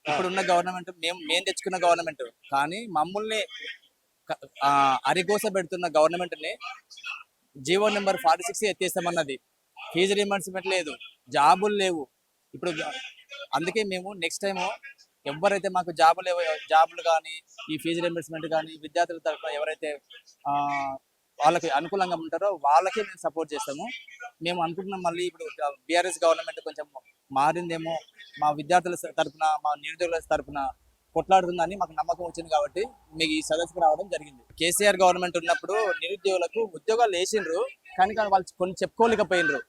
ఇప్పుడున్న గవర్నమెంట్ మేము తెచ్చుకున్న గవర్నమెంట్, కానీ మమ్మల్ని అరిగోస పెడుతున్న గవర్నమెంట్ ని జీవో నెంబర్ 46 ఎత్తేస్తామన్నది. ఫీజు రీఎంబర్స్మెంట్ లేదు, జాబులు లేవు. ఇప్పుడు అందుకే మేము నెక్స్ట్ టైం ఎవరైతే మాకు జాబులు కానీ, ఈ ఫీజు రీఎంబర్స్మెంట్ కానీ, విద్యార్థుల తరఫున ఎవరైతే వాళ్ళకి అనుకూలంగా ఉంటారో వాళ్ళకే మేము సపోర్ట్ చేస్తాము. మేము అనుకుంటున్నాం మళ్ళీ ఇప్పుడు బీఆర్ఎస్ గవర్నమెంట్ కొంచెం మారిందేమో, మా విద్యార్థుల తరఫున, మా నిరుద్యోగుల తరఫున కొట్లాడుతుందని మాకు నమ్మకం వచ్చింది కాబట్టి మీకు ఈ సదస్సుకు రావడం జరిగింది. కేసీఆర్ గవర్నమెంట్ ఉన్నప్పుడు నిరుద్యోగులకు ఉద్యోగాలు వేసిండ్రు, కానీ వాళ్ళు కొన్ని చెప్పుకోలేకపోయినరు.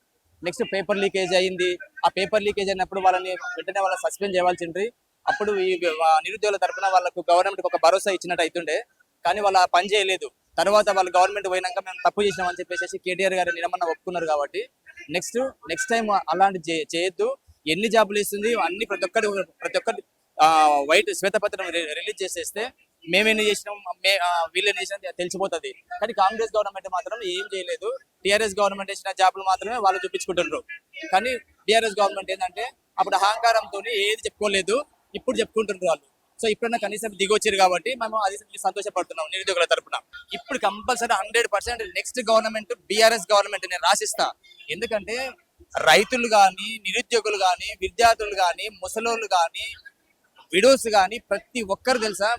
నెక్స్ట్ పేపర్ లీకేజ్ అయింది. ఆ పేపర్ లీకేజ్ అయినప్పుడు వాళ్ళని వెంటనే వాళ్ళని సస్పెండ్ చేయాల్సిండ్రి. అప్పుడు ఈ నిరుద్యోగుల తరఫున వాళ్ళకు గవర్నమెంట్ ఒక భరోసా ఇచ్చినట్టు అవుతుండే, కానీ వాళ్ళు పని చేయలేదు. తర్వాత వాళ్ళు గవర్నమెంట్ పోయినాక మేము తప్పు చేసినామని చెప్పేసి కేటీఆర్ గారు నిరమన్న ఒప్పుకున్నారు. కాబట్టి నెక్స్ట్ టైం అలాంటి చేయొద్దు. ఎన్ని జాబులు ఇస్తుంది అన్ని ప్రతి ఒక్కటి వైట్ శ్వేతపత్రం రిలీజ్ చేసేస్తే మేమేం చేసినాం, వీళ్ళేం చేసినా తెలిసిపోతుంది. కానీ కాంగ్రెస్ గవర్నమెంట్ మాత్రం ఏం చేయలేదు. టీఆర్ఎస్ గవర్నమెంట్ వేసిన జాబులు మాత్రమే వాళ్ళు చూపించుకుంటున్నారు. కానీ టీఆర్ఎస్ గవర్నమెంట్ ఏంటంటే అప్పుడు అహంకారంతో ఏది చెప్పుకోలేదు, ఇప్పుడు చెప్పుకుంటున్నారు వాళ్ళు. సో ఇప్పుడన్నా కనీసం దిగొచ్చారు కాబట్టి మేము అది సంతోషపడుతున్నాం నిరుద్యోగుల తరపున. ఇప్పుడు compulsory 100% next government BRS government నేను రాసిస్తా. ఎందుకంటే రైతులు కానీ, నిరుద్యోగులు కానీ, విద్యార్థులు కానీ, ముసలోళ్ళు కానీ, విడోస్ కానీ ప్రతి ఒక్కరు తెలుసా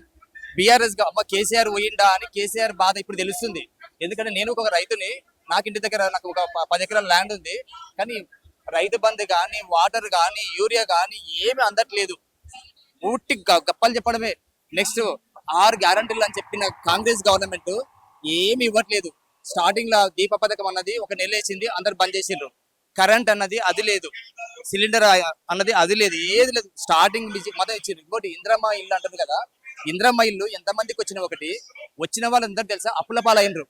బీఆర్ఎస్ కేసీఆర్ పోయిండా అని కేసీఆర్ బాధ ఇప్పుడు తెలుస్తుంది. ఎందుకంటే నేను ఒక రైతుని, నాకు ఇంటి దగ్గర నాకు ఒక 10 ఎకరాల ల్యాండ్ ఉంది, కానీ రైతు బంధు కానీ, వాటర్ కానీ, యూరియా కానీ ఏమి అందట్లేదు. ఊటి గప్పలు చెప్పడమే. నెక్స్ట్ 6 గ్యారంటీలు అని చెప్పిన కాంగ్రెస్ గవర్నమెంట్ ఏమి ఇవ్వట్లేదు. స్టార్టింగ్ లో దీప పథకం అన్నది ఒక నెల వేసింది, అందరు బంద్ చేసిండ్రు. కరెంట్ అన్నది అది లేదు, సిలిండర్ అన్నది అది లేదు, ఏది లేదు. స్టార్టింగ్ మొదలు ఇచ్చిండ్రు. ఇంకోటి ఇంద్రమ్మ ఇల్లు అంటారు కదా, ఇంద్రమ్మ ఇల్లు ఎంతమందికి వచ్చిన వాళ్ళందరూ తెలుసా అప్పుల పాలైనరు.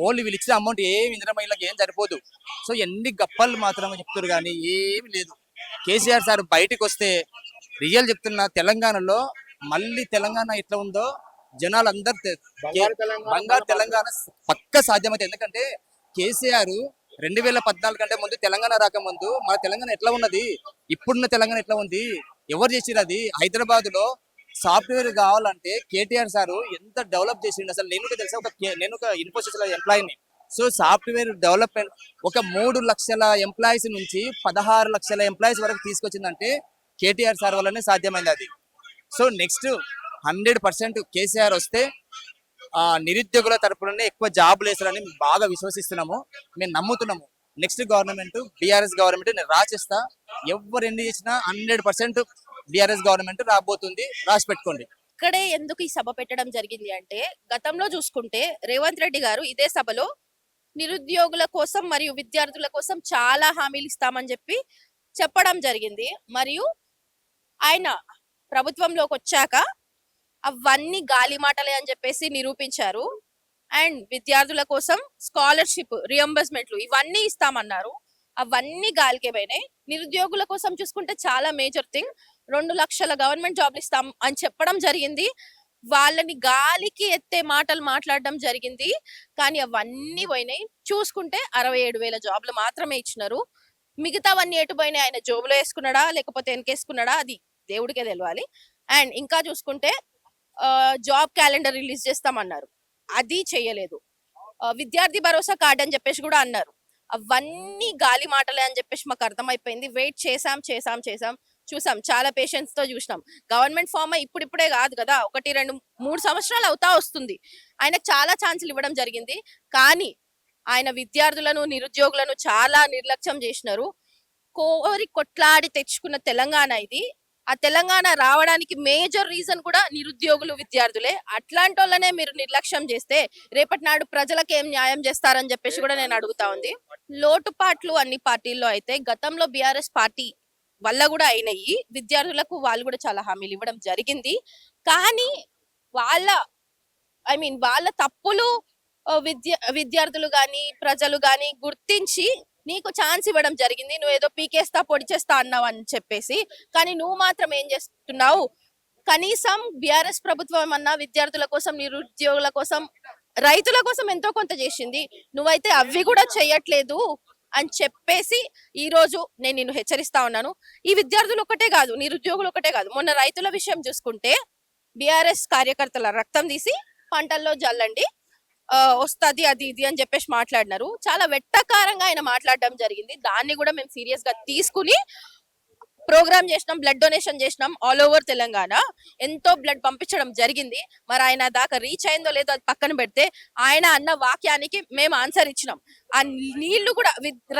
ఓన్లీ వీళ్ళు ఇచ్చిన అమౌంట్ ఏమి ఇంద్రమ్మ ఇళ్ళకి ఏం సరిపోదు. సో ఎన్ని గప్పలు మాత్రమే చెప్తారు కానీ ఏమి లేదు. కేసీఆర్ సార్ బయటకు వస్తే రియల్ చెప్తున్నా, తెలంగాణలో మళ్ళీ తెలంగాణ ఎట్లా ఉందో జనాలు అందరు బంగారు తెలంగాణ పక్క సాధ్యమైతే. ఎందుకంటే కేసీఆర్ 2014 కంటే ముందు తెలంగాణ రాకముందు మన తెలంగాణ ఎట్లా ఉన్నది, ఇప్పుడున్న తెలంగాణ ఎట్లా ఉంది, ఎవరు చేసిరు? అది హైదరాబాద్ లో సాఫ్ట్వేర్ కావాలంటే కేటీఆర్ సార్ ఎంత డెవలప్ చేసిండు. అసలు నేను ఒక ఇన్ఫోసిస్ లో ఎంప్లాయీని. సో సాఫ్ట్వేర్ డెవలప్మెంట్ ఒక 3 లక్షల ఎంప్లాయీస్ నుంచి 16 లక్షల ఎంప్లాయీస్ వరకు తీసుకొచ్చిందంటే కేటీఆర్ సార్ వల్లనే సాధ్యమైంది అది. సో నెక్స్ట్ 100% కేసీఆర్ వస్తే నిరుద్యోగుల తరపున ఎక్కువ జాబులు వేస్తారని బాగా విశ్వసిస్తున్నాము, మేము నమ్ముతున్నాము. నెక్స్ట్ గవర్నమెంట్ బీఆర్ఎస్ గవర్నమెంట్ నేను రాసిస్తా. ఎవరు ఎన్ని చేసినా 100% బీఆర్ఎస్ గవర్నమెంట్ రాబోతుంది, రాసి పెట్టుకోండి. ఇక్కడే ఎందుకు ఈ సభ పెట్టడం జరిగింది అంటే, గతంలో చూసుకుంటే రేవంత్ రెడ్డి గారు ఇదే సభలో నిరుద్యోగుల కోసం మరియు విద్యార్థుల కోసం చాలా హామీలు ఇస్తామని చెప్పడం జరిగింది. మరియు ఆయన ప్రభుత్వంలోకి వచ్చాక అవన్నీ గాలి మాటలే అని చెప్పేసి నిరూపించారు. అండ్ విద్యార్థుల కోసం స్కాలర్షిప్, రియంబర్స్మెంట్లు ఇవన్నీ ఇస్తామన్నారు. అవన్నీ గాలికే పోయినాయి. నిరుద్యోగుల కోసం చూసుకుంటే చాలా మేజర్ థింగ్, 2 లక్షల గవర్నమెంట్ జాబ్లు ఇస్తాం అని చెప్పడం జరిగింది. వాళ్ళని గాలికి ఎత్తే మాటలు మాట్లాడడం జరిగింది, కానీ అవన్నీ పోయినాయి. చూసుకుంటే 67,000 జాబ్లు మాత్రమే ఇచ్చినారు. మిగతావన్నీ ఎటు పోయినాయి? ఆయన జోబులో వేసుకున్నాడా లేకపోతే వెనకేసుకున్నాడా అది దేవుడికే తెలియాలి. అండ్ ఇంకా చూసుకుంటే జాబ్ క్యాలెండర్ రిలీజ్ చేస్తామన్నారు, అది చేయలేదు. విద్యార్థి భరోసా కార్డు అని చెప్పేసి కూడా అన్నారు. అవన్నీ గాలి మాటలే అని చెప్పేసి మాకు అర్థమైపోయింది. వెయిట్ చేసాం చూసాం, చాలా పేషెన్స్ తో చూసినాం. గవర్నమెంట్ ఫామ్ ఇప్పుడిప్పుడే కాదు కదా, 1, 2, 3 సంవత్సరాలు అవుతా వస్తుంది. ఆయనకు చాలా ఛాన్సులు ఇవ్వడం జరిగింది, కానీ ఆయన విద్యార్థులను, నిరుద్యోగులను చాలా నిర్లక్ష్యం చేసినారు. కోరి కొట్లాడి తెచ్చుకున్న తెలంగాణ ఇది. ఆ తెలంగాణ రావడానికి మేజర్ రీజన్ కూడా నిరుద్యోగులు, విద్యార్థులే. అట్లాంటి వాళ్ళనే మీరు నిర్లక్ష్యం చేస్తే రేపటి నాడు ప్రజలకు ఏం న్యాయం చేస్తారని చెప్పేసి కూడా నేను అడుగుతా ఉంది. లోటుపాట్లు అన్ని పార్టీల్లో అయితే గతంలో బీఆర్ఎస్ పార్టీ వల్ల కూడా అయినాయి. విద్యార్థులకు వాళ్ళు కూడా చాలా హామీలు ఇవ్వడం జరిగింది, కానీ వాళ్ళ తప్పులు విద్యార్థులు గాని, ప్రజలు గాని గుర్తించి నీకు ఛాన్స్ ఇవ్వడం జరిగింది. నువ్వు ఏదో పీకేస్తా, పొడి చేస్తా అన్నావు అని చెప్పేసి, కానీ నువ్వు మాత్రం ఏం చేస్తున్నావు? కనీసం బీఆర్ఎస్ ప్రభుత్వం అన్నా విద్యార్థుల కోసం, నిరుద్యోగుల కోసం, రైతుల కోసం ఎంతో కొంత చేసింది. నువ్వైతే అవి కూడా చెయ్యట్లేదు. అని చెప్పేసి ఈ రోజు నేను నిన్ను హెచ్చరిస్తా ఉన్నాను. ఈ విద్యార్థులు ఒకటే కాదు, నిరుద్యోగులు ఒకటే కాదు, మొన్న రైతుల విషయం చూసుకుంటే బీఆర్ఎస్ కార్యకర్తల రక్తం తీసి పంటల్లో జల్లండి, వస్తది అది ఇది అని చెప్పేసి మాట్లాడినారు. చాలా వెట్టకారంగా ఆయన మాట్లాడడం జరిగింది. దాన్ని కూడా మేము సీరియస్ గా తీసుకుని ప్రోగ్రామ్ చేసినాం, బ్లడ్ డొనేషన్ చేసినాం ఆల్ ఓవర్ తెలంగాణ. ఎంతో బ్లడ్ పంపించడం జరిగింది. మరి ఆయన దాకా రీచ్ అయిందో లేదో అది పక్కన పెడితే ఆయన అన్న వాక్యానికి మేము ఆన్సర్ ఇచ్చినాం. ఆ నీళ్లు కూడా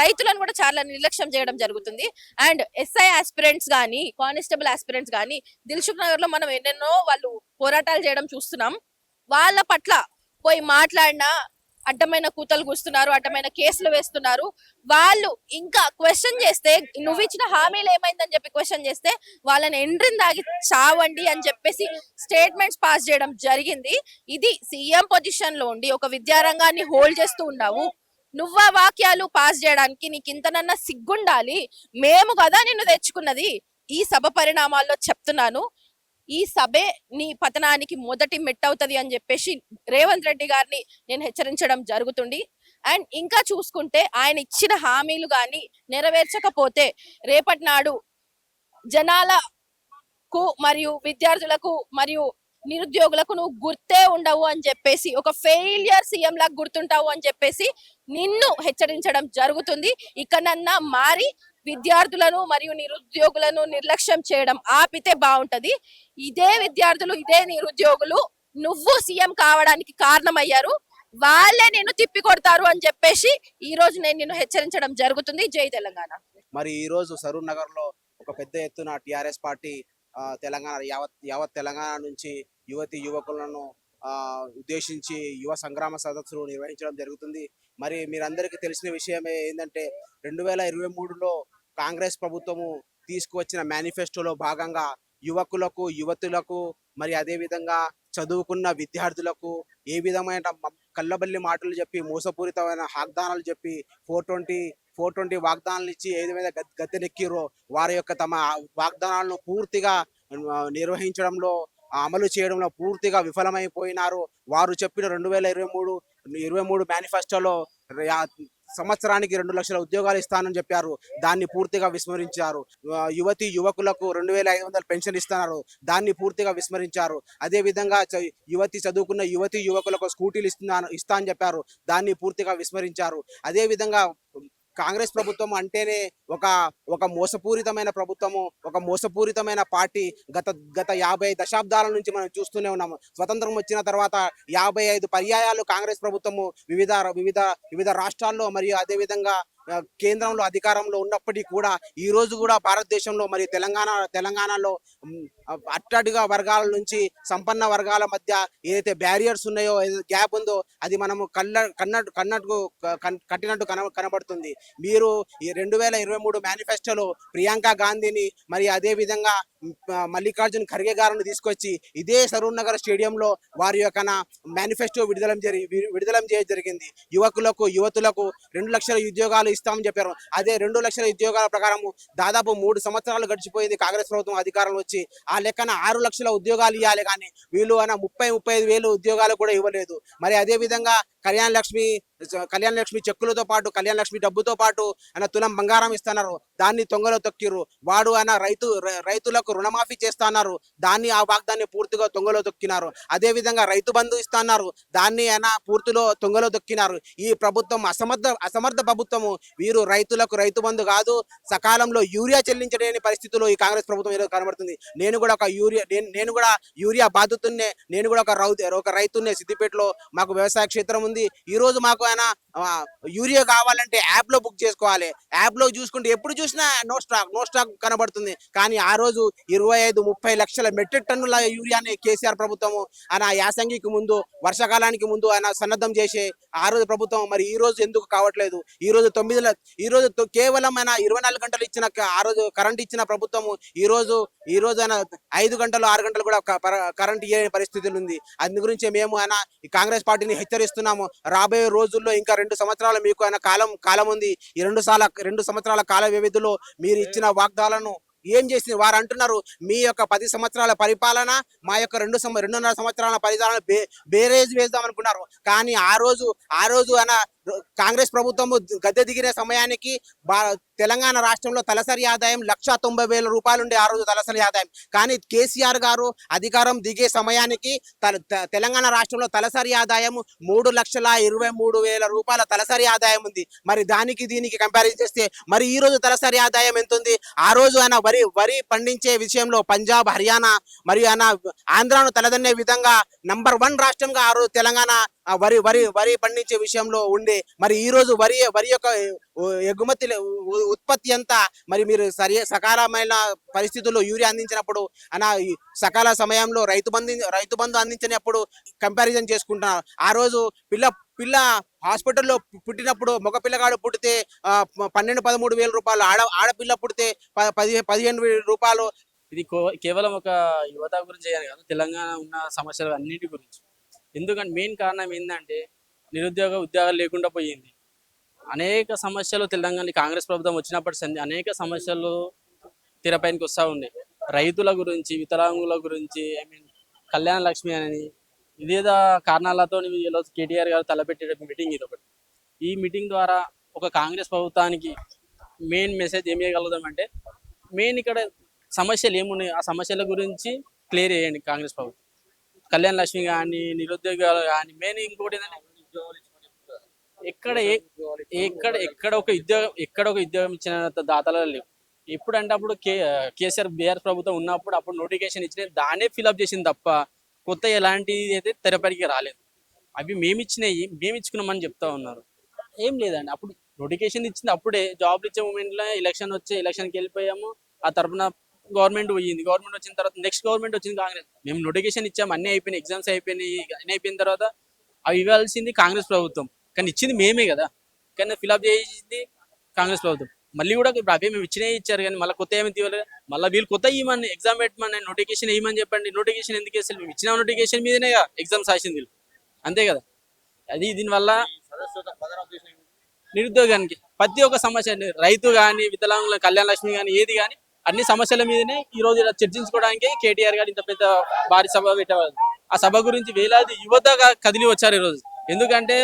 రైతులను కూడా చాలా నిర్లక్ష్యం చేయడం జరుగుతుంది. అండ్ ఎస్ఐ ఆస్పిరెంట్స్ కానీ, కానిస్టేబుల్ ఆస్పిరెంట్స్ కానీ దిల్సుఖ్ నగర్ లో మనం ఎన్నెన్నో వాళ్ళు పోరాటాలు చేయడం చూస్తున్నాం. వాళ్ళ పట్ల పోయి మాట్లాడినా అడ్డమైన కూతలు కూస్తున్నారు, అడ్డమైన కేసులు వేస్తున్నారు. వాళ్ళు ఇంకా క్వశ్చన్ చేస్తే, నువ్వు ఇచ్చిన హామీలు ఏమైందని చెప్పి క్వశ్చన్ చేస్తే వాళ్ళని ఎండ్రిని దాగి చావండి అని చెప్పేసి స్టేట్మెంట్స్ పాస్ చేయడం జరిగింది. ఇది సీఎం పొజిషన్ లో ఉండి ఒక విద్యారంగాన్ని హోల్డ్ చేస్తూ ఉన్నావు. నువ్వు ఆ వాక్యాలు పాస్ చేయడానికి నీకు ఇంతనన్నా సిగ్గుండాలి. మేము కదా నిన్ను తెచ్చుకున్నది. ఈ సభ పరిణామాల్లో చెప్తున్నాను, ఈ సభే నీ పతనానికి మొదటి మెట్టవుతుంది అని చెప్పేసి రేవంత్ రెడ్డి గారిని నేను హెచ్చరించడం జరుగుతుంది. అండ్ ఇంకా చూసుకుంటే ఆయన ఇచ్చిన హామీలు కానీ నెరవేర్చకపోతే రేపటి నాడు జనాలకు మరియు విద్యార్థులకు మరియు నిరుద్యోగులకు నువ్వు గుర్తే ఉండవు అని చెప్పేసి, ఒక ఫెయిలియర్ సీఎం లాగా గుర్తుంటావు అని చెప్పేసి నిన్ను హెచ్చరించడం జరుగుతుంది. ఇకనన్నా మారి విద్యార్థులను మరియు నిరుద్యోగులను నిర్లక్ష్యం చేయడం ఆపితే బాగుంటది. ఇదే విద్యార్థులు, ఇదే నిరుద్యోగులు నువ్వు సీఎం కావడానికి కారణమయ్యారు, వాళ్ళే నిన్ను తిప్పి కొడతారు అని చెప్పేసి ఈ రోజు నేను నిన్ను హెచ్చరించడం జరుగుతుంది. జై తెలంగాణ. మరి ఈ రోజు సరూర్ నగర్ లో ఒక పెద్ద ఎత్తున టిఆర్ఎస్ పార్టీ తెలంగాణ యావత్ తెలంగాణ నుంచి యువకులను ఉద్దేశించి యువ సంగ్రామ సదస్సులు నిర్వహించడం జరుగుతుంది. మరి మీరందరికీ తెలిసిన విషయమే ఏంటంటే 2023లో కాంగ్రెస్ ప్రభుత్వము తీసుకువచ్చిన మేనిఫెస్టోలో భాగంగా యువతులకు మరి అదే విధంగా చదువుకున్న విద్యార్థులకు ఏ విధమైన కళ్ళబల్లి మాటలు చెప్పి మోసపూరితమైన వాగ్దానాలు చెప్పి 420 వాగ్దానాలు ఇచ్చి ఏ విధంగా గద్దెనెక్కిరో వారి యొక్క తమ వాగ్దానాలను పూర్తిగా నిర్వహించడంలో అమలు చేయడంలో పూర్తిగా విఫలమైపోయినారు. వారు చెప్పిన 2023 మేనిఫెస్టోలో సంవత్సరానికి 2 లక్షల ఉద్యోగాలు ఇస్తానని చెప్పారు, దాన్ని పూర్తిగా విస్మరించారు. యువకులకు 2500 పెన్షన్ ఇస్తున్నారు, దాన్ని పూర్తిగా విస్మరించారు. అదే విధంగా చదువుకున్న యువకులకు స్కూటీలు ఇస్తా అని చెప్పారు, దాన్ని పూర్తిగా విస్మరించారు. అదే విధంగా కాంగ్రెస్ ప్రభుత్వం అంటేనే ఒక మోసపూరితమైన ప్రభుత్వము, ఒక మోసపూరితమైన పార్టీ. గత 50 దశాబ్దాల నుంచి మనం చూస్తూనే ఉన్నాము. స్వతంత్రం వచ్చిన తర్వాత 55 పర్యాయాలు కాంగ్రెస్ ప్రభుత్వము వివిధ రాష్ట్రాల్లో మరియు అదే విధంగా కేంద్రంలో అధికారంలో ఉన్నప్పటికీ కూడా ఈ రోజు కూడా భారతదేశంలో మరియు తెలంగాణలో అట్టడుగా వర్గాల నుంచి సంపన్న వర్గాల మధ్య ఏదైతే బ్యారియర్స్ ఉన్నాయో, గ్యాప్ ఉందో అది మనము కట్టినట్టు కనబడుతుంది. మీరు ఈ 2023 మేనిఫెస్టోలో ప్రియాంక గాంధీని మరి అదే విధంగా మల్లికార్జున్ ఖర్గే గారిని తీసుకొచ్చి ఇదే సరూర్ నగర్ స్టేడియంలో వారి యొక్క మేనిఫెస్టో విడుదల చేయడం జరిగింది. యువతులకు 2 లక్షల ఉద్యోగాలు ఇస్తామని చెప్పారు. అదే 2 లక్షల ఉద్యోగాల ప్రకారం దాదాపు 3 సంవత్సరాలు గడిచిపోయింది కాంగ్రెస్ ప్రభుత్వం అధికారంలో వచ్చి. ఆ లెక్కన 6 లక్షల ఉద్యోగాలు ఇవ్వాలి, కానీ వీళ్ళు 35 వేలు ఉద్యోగాలు కూడా ఇవ్వలేదు. మరి అదే విధంగా కళ్యాణ లక్ష్మి చెక్కులతో పాటు, కళ్యాణ లక్ష్మి డబ్బుతో పాటు తులం బంగారం ఇస్తున్నారు, దాన్ని తొంగలో తొక్కిరు. వాడు రైతులకు రుణమాఫీ చేస్తున్నారు, దాన్ని ఆ వాగ్దాన్ని పూర్తిగా తొంగలో తొక్కినారు. అదే విధంగా రైతు బంధు ఇస్తున్నారు, దాన్ని పూర్తిలో తొంగలో తొక్కినారు. ఈ ప్రభుత్వం అసమర్థ ప్రభుత్వము. వీరు రైతులకు రైతు బంధు కాదు, సకాలంలో యూరియా చెల్లించలేని పరిస్థితుల్లో ఈ కాంగ్రెస్ ప్రభుత్వం ఏదో కనబడుతుంది. నేను కూడా యూరియా బాధితున్నే, నేను కూడా ఒక రైతున్నే. సిద్దిపేటలో మాకు వ్యవసాయ క్షేత్రం ఉంది. ఈ రోజు మాకు యూరియా కావాలంటే యాప్ లో బుక్ చేసుకోవాలి. యాప్ లో చూసుకుంటే ఎప్పుడు చూసినా నో స్టాక్ కనబడుతుంది. కానీ ఆ రోజు 25-30 లక్షల మెట్రిక్ టన్నుల యూరియాని కేసీఆర్ ప్రభుత్వము యాసంగికి ముందు, వర్షాకాలానికి ముందు సన్నద్ధం చేసే ఆ రోజు ప్రభుత్వం మరి ఈ రోజు ఎందుకు కావట్లేదు? ఈ రోజు కేవలం 24 గంటలు ఇచ్చిన ఆ రోజు కరెంట్ ఇచ్చిన ప్రభుత్వము ఈ రోజు 5 గంటలు 6 గంటలు కూడా కరెంట్ ఇయ్యని పరిస్థితులు ఉంది. అందు గురించి మేము ఈ కాంగ్రెస్ పార్టీని హెచ్చరిస్తున్నాము. రాబోయే రోజుల్లో ఇంకా 2 సంవత్సరాలు మీకు కాలం ఉంది. ఈ 2 సంవత్సరాల కాల వ్యవధిలో మీరు ఇచ్చిన వాగ్దానాలను ఏం చేసింది? వారు అంటున్నారు మీ యొక్క 10 సంవత్సరాల పరిపాలన మా యొక్క 2.5 సంవత్సరాల పరిపాలన బేరేజ్ వేద్దాం అనుకున్నారు. కానీ ఆ రోజు కాంగ్రెస్ ప్రభుత్వము గద్దె దిగిన సమయానికి తెలంగాణ రాష్ట్రంలో తలసరి ఆదాయం 1,90,000 రూపాయలు ఉండే ఆ రోజు తలసరి ఆదాయం. కానీ కేసీఆర్ గారు అధికారం దిగే సమయానికి తెలంగాణ రాష్ట్రంలో తలసరి ఆదాయం 3,23,000 రూపాయల తలసరి ఆదాయం ఉంది. మరి దానికి దీనికి కంపారిజన్ చేస్తే మరి ఈ రోజు తలసరి ఆదాయం ఎంత ఉంది? ఆ రోజు ఆయన వరి పండించే విషయంలో పంజాబ్, హర్యానా మరియు ఆయన ఆంధ్రాను తలదన్నే విధంగా నంబర్ 1 రాష్ట్రంగా ఆ రోజు తెలంగాణ వరి పండించే విషయంలో ఉండే. మరి ఈ రోజు వరి యొక్క ఎగుమతి ఉత్పత్తి అంతా మరి మీరు సకాలమైన పరిస్థితుల్లో యూరియా అందించినప్పుడు సకాల సమయంలో రైతు బంధు అందించినప్పుడు కంపారిజన్ చేసుకుంటున్నారు. ఆ రోజు పిల్ల హాస్పిటల్లో పుట్టినప్పుడు మగ పిల్లగాడు పుట్టితే 12-13 వేల రూపాయలు, ఆడపిల్ల పుడితే 15 రూపాయలు. ఇది కేవలం ఒక యువత గురించి కాదు, తెలంగాణ ఉన్న సమస్యలు అన్నిటి గురించి. ఎందుకంటే మెయిన్ కారణం ఏంటంటే ఉద్యోగాలు లేకుండా పోయింది. అనేక సమస్యలు తెలంగాణ కాంగ్రెస్ ప్రభుత్వం వచ్చినప్పటి అనేక సమస్యలు తెరపైనకి వస్తూ ఉన్నాయి. రైతుల గురించి, వికలాంగుల గురించి, కళ్యాణ లక్ష్మి అని ఇదేదో కారణాలతో ఈరోజు కేటీఆర్ గారు తలపెట్టే మీటింగ్ ఇది ఒకటి. ఈ మీటింగ్ ద్వారా ఒక కాంగ్రెస్ ప్రభుత్వానికి మెయిన్ మెసేజ్ ఏం చేయగలుగుతామంటే, మెయిన్ ఇక్కడ సమస్యలు ఏమున్నాయి ఆ సమస్యల గురించి క్లియర్ చేయండి కాంగ్రెస్ ప్రభుత్వం. కళ్యాణ లక్ష్మి కానీ, నిరుద్యోగాలు కానీ, మెయిన్ ఇంకోటి ఏంటంటే ఎక్కడ ఒక ఉద్యోగం ఇచ్చిన దాతలు లేవు. ఎప్పుడంటే అప్పుడు కేసీఆర్ బీఆర్ ప్రభుత్వం ఉన్నప్పుడు అప్పుడు నోటిఫికేషన్ ఇచ్చిన దాన్నే ఫిల్అప్ చేసింది తప్ప కొత్త ఎలాంటిది అయితే తెరపడికి రాలేదు. అవి మేము ఇచ్చుకున్నామని చెప్తా ఉన్నారు. ఏం లేదండి, అప్పుడు నోటిఫికేషన్ ఇచ్చింది అప్పుడే. జాబ్లు ఇచ్చే మూమెంట్లో ఎలక్షన్కి వెళ్ళిపోయాము. ఆ తరఫున గవర్నమెంట్ పోయింది. గవర్నమెంట్ వచ్చిన తర్వాత నెక్స్ట్ గవర్నమెంట్ వచ్చింది కాంగ్రెస్. మేము నోటిఫికేషన్ ఇచ్చాము, అన్నీ అయిపోయినాయి, ఎగ్జామ్స్ అయిపోయినాయి. అన్నీ అయిపోయిన తర్వాత అవి ఇవ్వాల్సింది కాంగ్రెస్ ప్రభుత్వం, కానీ ఇచ్చింది మేమే కదా. కానీ ఫిల్అప్ చేసింది కాంగ్రెస్ ప్రభుత్వం. మళ్ళీ కూడా అవే మేము ఇచ్చారు, కానీ మళ్ళీ కొత్త ఏమి తీయలేదు. మళ్ళీ వీళ్ళు కొత్త ఇవ్వమని ఎగ్జామ్ పెట్టమని నోటిఫికేషన్ ఇవ్వమని చెప్పండి. నోటిఫికేషన్ ఎందుకు వేస్తారు? మేము ఇచ్చిన నోటిఫికేషన్ మీదనే ఎగ్జామ్స్ రాసింది, అంతే కదా. దీనివల్ల నిరుద్యోగానికి ప్రతి ఒక్క సమస్య, రైతు కానీ, వికలాంగుల కళ్యాణ లక్ష్మి కానీ, ఏది కానీ అన్ని సమస్యల మీదనే ఈ రోజు ఇలా చర్చించుకోవడానికి కేటీఆర్ గారు ఇంత పెద్ద భారీ సభ పెట్టేవాళ్ళు. ఆ సభ గురించి వేలాది యువతగా కదిలి వచ్చారు ఈరోజు. ఎందుకంటే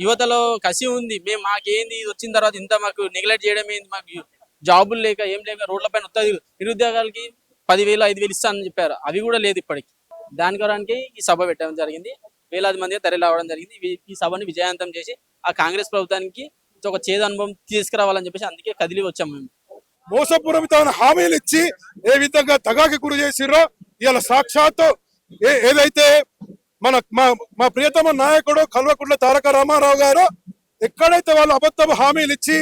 యువతలో కసి ఉంది. మాకేంది ఇది వచ్చిన తర్వాత ఇంత మాకు నెగ్లెక్ట్ చేయడం ఏంది, మాకు జాబులు లేక ఏం లేక రోడ్ల పైన వస్తుంది. నిరుద్యోగాలకి 10,000 5,000 ఇస్తానని చెప్పారు, అవి కూడా లేదు ఇప్పటికి. దాని కొరకు ఈ సభ పెట్టడం జరిగింది. వేలాది మంది తరలి రావడం జరిగింది. ఈ సభని విజయవంతం చేసి ఆ కాంగ్రెస్ ప్రభుత్వానికి ఒక చేదు అనుభవం తీసుకురావాలని చెప్పేసి అందుకే కదిలి వచ్చాము. మేము మోసపూరితమైన హామీలు ఇచ్చి ఏ విధంగా తగాకి గురి చేసిర్రో ఇలా సాక్షాత్తు ఏదైతే మా ప్రియతమ నాయకుడు కల్వకుంట్ల తారక రామారావు గారు ఎక్కడైతే వాళ్ళు అబద్ధపు హామీలు ఇచ్చి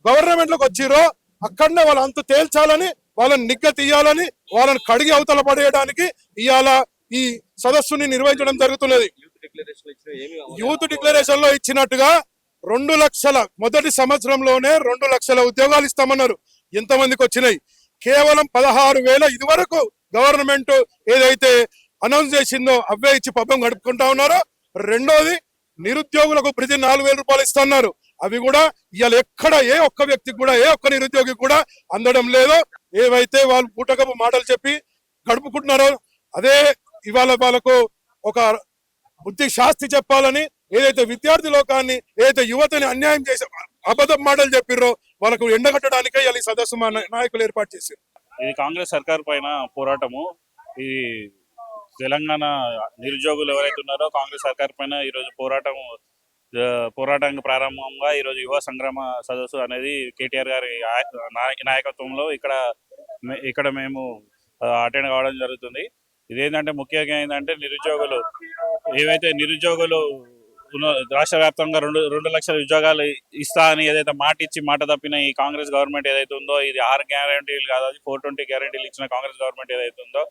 గవర్నమెంట్ లోకి వచ్చిరో అక్కడనే వాళ్ళ అంతు తేల్చాలని, వాళ్ళని నిగ్గ తీయాలని, వాళ్ళని కడిగి అవతల పడేయడానికి ఇవాళ ఈ సదస్సుని నిర్వహించడం జరుగుతున్నది. యూత్ డిక్లరేషన్ లో ఇచ్చినట్టుగా 2 లక్షల మొదటి సంవత్సరంలోనే 2 లక్షల ఉద్యోగాలు ఇస్తామన్నారు. ఎంతమందికి వచ్చినాయి? కేవలం 16,000 ఇదివరకు గవర్నమెంట్ ఏదైతే అనౌన్స్ చేసిందో అవే ఇచ్చి పబ్బం గడుపుకుంటా ఉన్నారు. రెండోది, నిరుద్యోగులకు ప్రతి 4,000 రూపాయలు ఇస్తున్నారు. అవి కూడా ఇవాళ ఎక్కడ ఏ ఒక్క వ్యక్తికి కూడా, ఏ ఒక్క నిరుద్యోగికి కూడా అందడం లేదు. ఏవైతే వాళ్ళు పూటకపు మాటలు చెప్పి గడుపుకుంటున్నారో అదే ఇవాళ వాళ్ళకు ఒక బుద్ధి శాస్తి చెప్పాలని, ఏదైతే విద్యార్థి లోకాన్ని, ఏదైతే యువతని అన్యాయం చేసే అబద్ధ మాటలు చెప్పిర్రో వాళ్ళకు ఎండగట్టడానికే ఈ సదస్సు మా నాయకులు ఏర్పాటు చేశారు. ఇది కాంగ్రెస్ సర్కార్ పైన పోరాటము. ఈ తెలంగాణ నిరుద్యోగులు ఎవరైతే ఉన్నారో కాంగ్రెస్ సర్కార్ పైన ఈరోజు పోరాటానికి ప్రారంభంగా ఈరోజు యువ సంగ్రామ సదస్సు అనేది కేటీఆర్ గారి నాయకత్వంలో ఇక్కడ మేము అటెండ్ కావడం జరుగుతుంది. ఇదేంటంటే ముఖ్యంగా ఏంటంటే నిరుద్యోగులు రాష్ట్ర వ్యాప్తంగా 2 లక్షల ఉద్యోగాలు ఇస్తా అని ఏదైతే మాట తప్పిన ఈ కాంగ్రెస్ గవర్నమెంట్ ఏదైతే ఉందో, ఇది 6 గ్యారంటీలు కాదు, అది 420 గ్యారంటీలు ఇచ్చిన కాంగ్రెస్ గవర్నమెంట్ ఏదైతే ఉందో,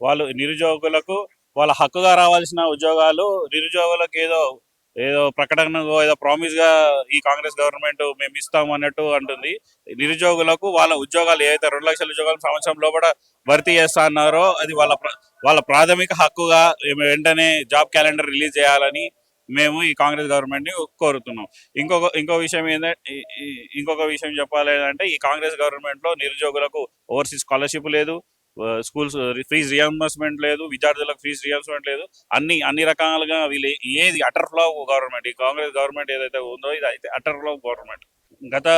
వాళ్ళు నిరుద్యోగులకు వాళ్ళ హక్కుగా రావాల్సిన ఉద్యోగాలు నిరుద్యోగులకు ఏదో ప్రకటనగా ఏదో ప్రామిస్ గా ఈ కాంగ్రెస్ గవర్నమెంట్ మేము ఇస్తాము అన్నట్టు అంటుంది. నిరుద్యోగులకు వాళ్ళ ఉద్యోగాలు ఏదైతే 2 లక్షల ఉద్యోగాలు సంవత్సరం లోపల భర్తీ చేస్తా అన్నారో అది వాళ్ళ ప్రాథమిక హక్కుగా వెంటనే జాబ్ క్యాలెండర్ రిలీజ్ చేయాలని మేము ఈ కాంగ్రెస్ గవర్నమెంట్ ని కోరుతున్నాం. ఇంకొక విషయం చెప్పాలి అంటే ఈ కాంగ్రెస్ గవర్నమెంట్ లో నిరుద్యోగులకు ఓవర్సీస్ స్కాలర్షిప్ లేదు, స్కూల్స్ ఫీజు రియంబర్స్మెంట్ లేదు, విద్యార్థులకు ఫీజు రియంబర్స్మెంట్ లేదు. అన్ని రకాలుగా వీళ్ళు ఏది అటర్ ఫ్లో గవర్నమెంట్, ఈ కాంగ్రెస్ గవర్నమెంట్ ఏదైతే ఉందో ఇది అయితే అటర్ ఫ్లో గవర్నమెంట్. గత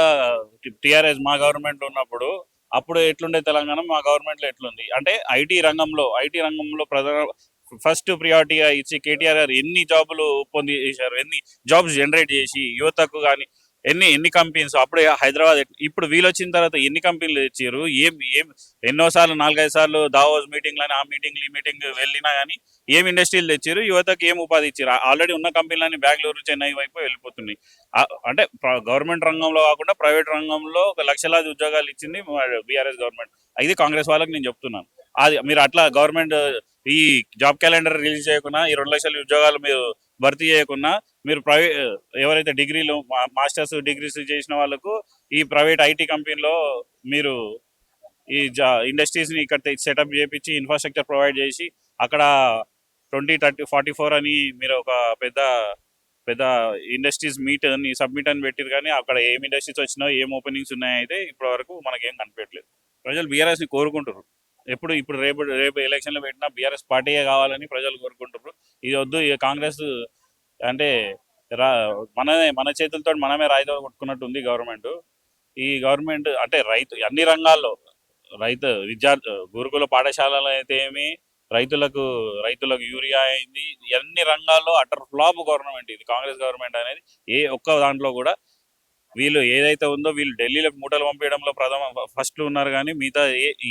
టిఆర్ఎస్ మా గవర్నమెంట్ ఉన్నప్పుడు అప్పుడు ఎట్లుండే తెలంగాణ, మా గవర్నమెంట్లో ఎట్లుంది అంటే ఐటీ రంగంలో ప్రధాన ఫస్ట్ ప్రియారిటీగా ఇచ్చి కేటీఆర్ గారు ఎన్ని జాబులు పొందేశారు, ఎన్ని జాబ్స్ జనరేట్ చేసి యువతకు కానీ ఎన్ని కంపెనీస్ అప్పుడే హైదరాబాద్ ఇప్పుడు వీళ్ళు వచ్చిన తర్వాత ఎన్ని కంపెనీలు తెచ్చారు, ఏం ఎన్నోసార్లు 4-5 సార్లు దావోస్ మీటింగ్లు అని ఆ మీటింగ్ ఈ మీటింగ్ వెళ్ళినా కానీ ఏం ఇండస్ట్రీలు తెచ్చారు, యువతకు ఏం ఉపాధి ఇచ్చారు. ఆల్రెడీ ఉన్న కంపెనీలన్నీ బెంగళూరు చెన్నై వైపు వెళ్ళిపోతున్నాయి. అంటే గవర్నమెంట్ రంగంలో కాకుండా ప్రైవేట్ రంగంలో ఒక లక్షలాది ఉద్యోగాలు ఇచ్చింది బీఆర్ఎస్ గవర్నమెంట్. ఇది కాంగ్రెస్ వాళ్ళకి నేను చెప్తున్నాను. అది మీరు అట్లా గవర్నమెంట్ ఈ జాబ్ క్యాలెండర్ రిలీజ్ చేయకుండా ఈ 2 లక్షల ఉద్యోగాలు మీరు భర్తీ చేయకుండా మీరు ప్రైవేట్ ఎవరైతే డిగ్రీలు మాస్టర్స్ డిగ్రీస్ చేసిన వాళ్ళకు ఈ ప్రైవేట్ ఐటీ కంపెనీలో మీరు ఈ ఇండస్ట్రీస్ని ఇక్కడ సెటప్ చేయించి ఇన్ఫ్రాస్ట్రక్చర్ ప్రొవైడ్ చేసి అక్కడ 2030-44 అని మీరు ఒక పెద్ద ఇండస్ట్రీస్ మీట్ని సబ్మిట్ అని పెట్టారు, కానీ అక్కడ ఏం ఇండస్ట్రీస్ వచ్చినాయో ఏం ఓపెనింగ్స్ ఉన్నాయైతే ఇప్పటి వరకు మనకేం కనిపించట్లేదు. ప్రజలు బీఆర్ఎస్ని కోరుకుంటారు. ఇప్పుడు రేపు ఎలక్షన్లో పెట్టినా బీఆర్ఎస్ పార్టీయే కావాలని ప్రజలు కోరుకుంటారు. ఇది వద్దు, ఈ కాంగ్రెస్ అంటే మన చేతులతో మనమే రాయితో కొట్టుకున్నట్టు ఉంది గవర్నమెంట్. ఈ గవర్నమెంట్ అంటే అన్ని రంగాల్లో విద్యార్థి గురుకుల పాఠశాలలు అయితే ఏమి, రైతులకు యూరియా అయింది, అన్ని రంగాల్లో అటర్ ఫ్లాప్ గవర్నమెంట్ ఇది కాంగ్రెస్ గవర్నమెంట్ అనేది. ఏ ఒక్క దాంట్లో కూడా వీళ్ళు ఏదైతే ఉందో వీళ్ళు ఢిల్లీలో మూటలు పంపించడంలో ఫస్ట్ ఉన్నారు, కానీ మిగతా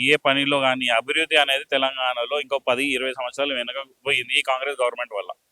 ఏ పనిలో కానీ అభివృద్ధి అనేది తెలంగాణలో ఇంకో 10-20 సంవత్సరాలు వెనక పోయింది ఈ కాంగ్రెస్ గవర్నమెంట్ వల్ల.